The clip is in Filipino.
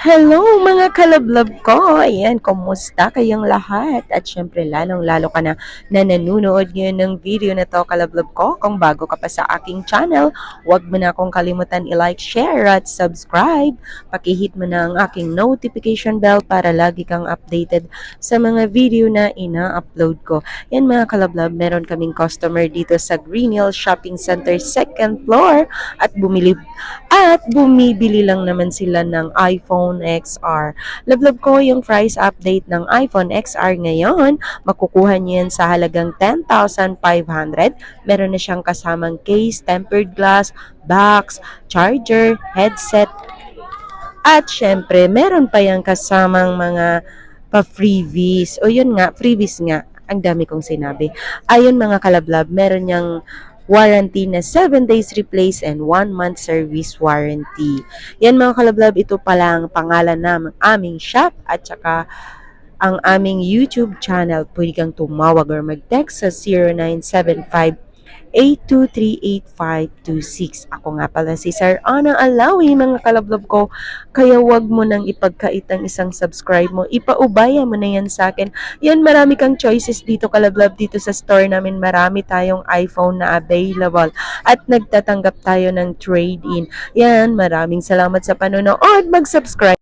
Hello mga kalablab ko! Ayan, kumusta kayong lahat? At syempre lalong-lalo ka na nanonood ngayon ng video na to kalablab ko. Kung bago ka pa sa aking channel, huwag mo na akong kalimutan i-like, share at subscribe. Pakihit mo na ang aking notification bell para lagi kang updated sa mga video na ina-upload ko. Yan mga kalablab, meron kaming customer dito sa Green Hill Shopping Center 2nd floor at bumibili lang naman sila ng iPhone XR. Lablab ko yung price update ng iPhone XR ngayon. Makukuha niyo yan sa halagang 10,500. Meron na siyang kasamang case, tempered glass, box, charger, headset, at syempre meron pa yung kasamang mga pa-freebies. O yun nga, freebies nga. Ang dami kong sinabi. Ayun mga kalablab, meron niyang warranty na 7 days replace and 1 month service warranty. Yan mga kalablab, ito pala ang pangalan ng aming shop at saka ang aming YouTube channel. Pwede kang tumawag or mag-text sa 0975-823-8526. Ako nga pala si Sir Ana Alawi, mga kalablab ko. Kaya wag mo nang ipagkait ang isang subscribe mo. Ipaubaya mo na yan sa akin. Yan, marami kang choices dito kalablab. Dito sa store namin, marami tayong iPhone na available. At nagtatanggap tayo ng trade-in. Yan, maraming salamat sa panonood. Mag-subscribe.